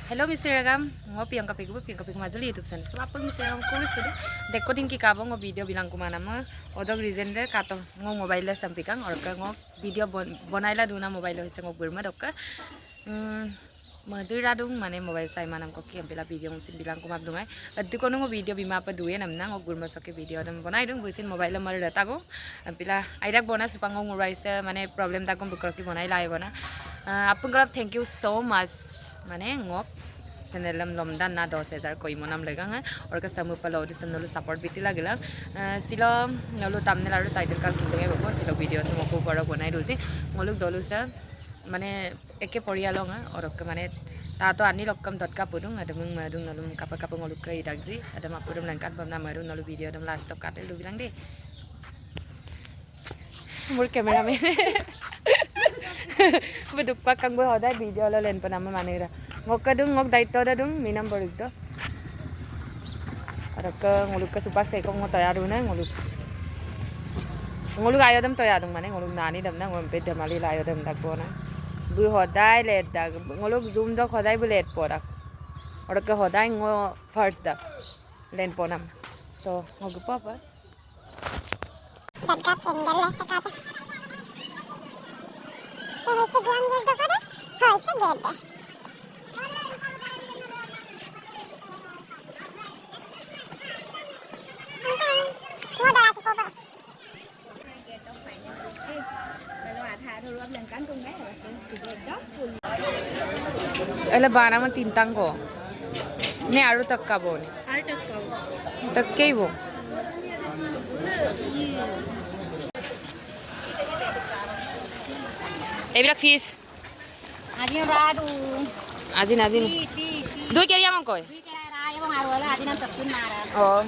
Hello Mr. Ragam, ngopi yang kape majuli YouTube channel. Selapa Mr. Ragam kulik sedih. Dekoding ki kabong video bilang kumana mo. Odog reason de kato ngo mobile sampai kang orang ngo video bonailah duna mobile hise ngo gurma dokka. Madura dung mana mobile saya manam koki yang video musim bilang kumap dungai. Adu kono ngo video bima apa duye namna ngo gurma soke video dam bonai dung buisin mobile mar data go. Pila airak bona supango ngurai mana problem tak kom bukroki bonai lai bona. Apun garap thank you so much. Mana ngok channel lomdan na 10,000 koi monam legang और का समूह पलो दिसम नलो support बिती लागला सिलो नलो thumbnail आरो title का किंगे बको सिलो video समको पर बनाइ रोजी ngoluk dolu sa mane एके परियालंग और का mane ta to ani lokkam dot ka pudung adamung madung nalum kapa ngoluk ka idakji adam apudum langkat bamna maru nalo video dam last stop katel du bilang de mur cameraman beduk pakang bo hoda video lo len panama manera ngok kadung ngok daito dadung minam borik do arak ngoluk ka supa se ko ngotoya duna ngoluk ayo dam toya dung mane ngoluk nani dam na ngom pe damali la ayo dam dak bona bu hodai let dak ngoluk zoom do hodai bu let porak arak hodai ngo first da len ponam so ngok papa Dadka pendel lah sekata. Terus sebulan gitu kan? Harus segede. Mau dah aku coba. Ela bana man tintang ko ne aru takka bo ne takkei bo এইবিলাক ফিস Ajin radu. আজিন দুই কেরিয়া মান কয় Duit kira raya bang aru lah ajin nanti pun marah. oh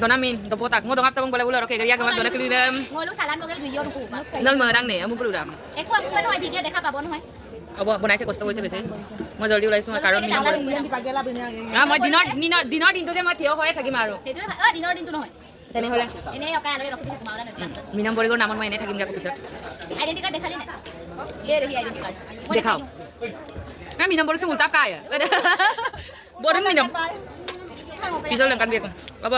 dona min do botak ngo dongap tabang bola bola oke keria gamar dona kelidam Ngoluk salan bogel video ruku. nal merang ne amu puludam Aku apa nuai video dekha babon nuai. obo bonai se kosto hoise bese mo joldi ulaisu karon min মই দিনৰ দিনটো যে মই থিয় হৈ থাকিম আৰু Itu dinner din tu nuai. তেনেহলে Ini oke ada rokok di kumauran nanti. মিনাম বৰিগৰ নামত মই এনে থাকিম গা পিছত Identity card dekhali na. Ye rehi identity card. দেখাও না মিনাম বৰিছে উল্টা কায় বৰং মিনাম পিছল লঙ্কান বিয়ে কম বাবা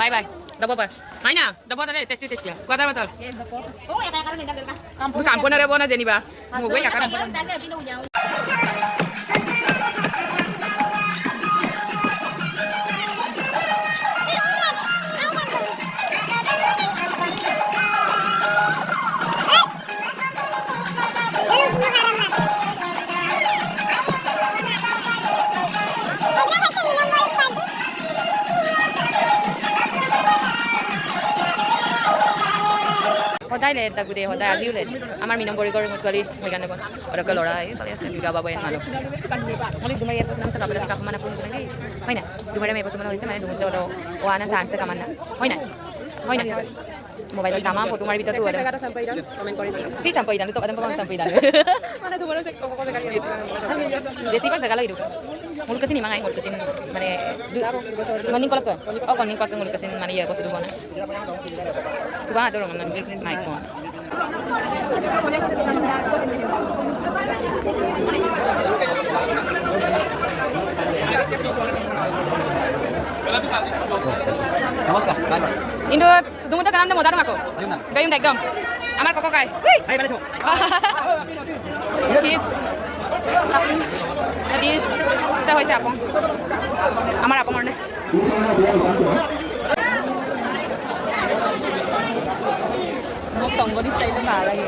বাই বাই দাবো পার নাই না দাবো তালে তেস্টি কথা বাতাল Oh ya kayak karun ndak gerka. কাম্পন রে বনা জেনিবা মগৈ আকার Tadi pinu ujang. সদায় লেট দাগুদে সদায় আজিও লেট আমাৰ মিনাম বৰিগৰ ছোৱালী মই কাৰণে বন আৰু ল'ৰা এই পালে আছে বিগা বাবা এন মানুহ মই দুমাৰি এপছ নাম চালা বেলা কাপমান আপুনি লাগে হয় না দুমাৰি মে এপছ মান হৈছে মানে দুমতে ওলো ওৱানা চান্স তে কামান না হয় না মোবাইলত দামা ফটো মাৰি বিতটো ওলা কমেন্ট কৰি সি সাম্পই দান তো কদম পাম সাম্পই দান মানে তোমার সে কক কক গাড়ি বেছি পাক জাগা লাগি mul kesin mangai mul kesin mane maning kolak oh koning kolak mul kesin mane ya ko sudu bona coba aja orang nan naik ko নমস্কাৰ কিন্তু তুমি তো কালাম দে মজা দম আকৌ গাইম একদম আমাৰ কক কাই আই বাইলে থো কিস Hadis, saya hoise apong. Amar apong orne. Mau tonggo di style na lagi.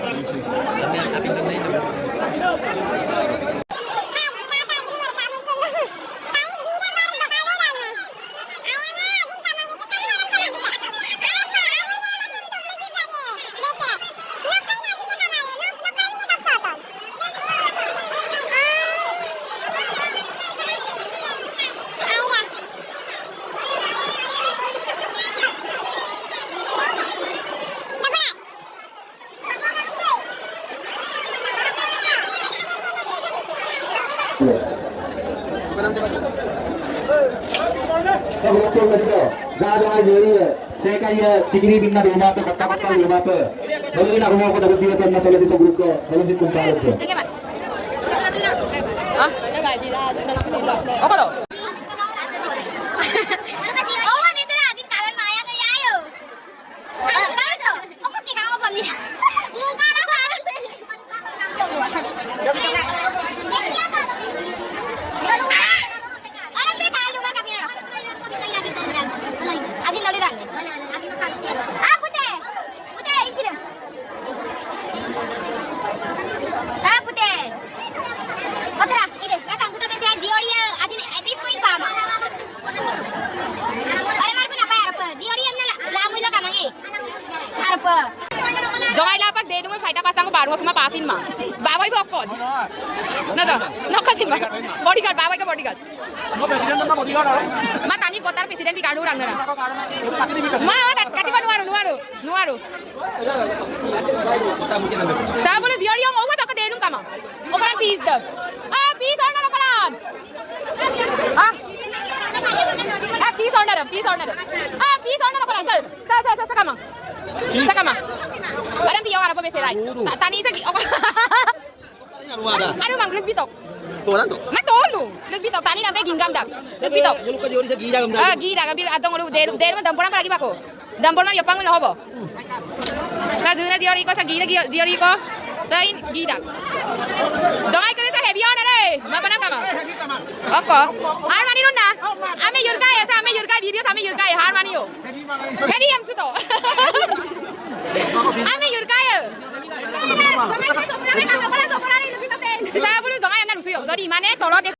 Jangan jadi, saya kaya cikiri bina rumah tu, kata-kata rumah tu. Ngayon na ako dapat dinatan na sa labi sa grupo ko. Walang sit kung palad ko. Tingnan man. Ah? Ako lo. Oh, dito na. Dito kalan maya kayo. Bakit to? Ako kikang ko pamilya. Mukha na parang. Parang beta luman kami na. Asin ulit lang. Ah, puti. Puti, itin. Ah, puti. Otra, ini. Kakang puto besa Dioria. Asin this ko ipama. Para marko na pa harap. Dioria na lamoy lang kamang eh. Harap. Jomai lapag de mo saita pasang ko baru kuma pasin ma. Babay ko kon. Na to. No kasin ba. Bodyguard babay ka bodyguard. No president na bodyguard aro. Ma tani potar president bi kadu rang na. Ma kati ba nuaru. Sabul diori yang owa tak de num kama. Okara fees da. Ah fees order okaran. Ah. Ah fees order. Ah fees order okaran sir. Sa kama. Sa kama. Alam biyo ara pa beserai. Tani sa Ano mang lugbitok. Toran to. Matolo. Lugbitok tani na be ginggam dak. Lugbitok. Yung ka diori sa gila gam Ah gira gambil adong ulu der mo dampor pa lagi ba ko. Dampor ma yopang mo hobo. Sa juna diori ko sa gira diori ko. Sa in gira. Domai kare sa heavy on re. Ma panam kama. Okko. Har mani run na. Ame yurkai video sa ame yurkai har mani yo. Heavy am chuto. Ame yurkai. Saya belum jangan yang lusuyo. Jadi mana tolong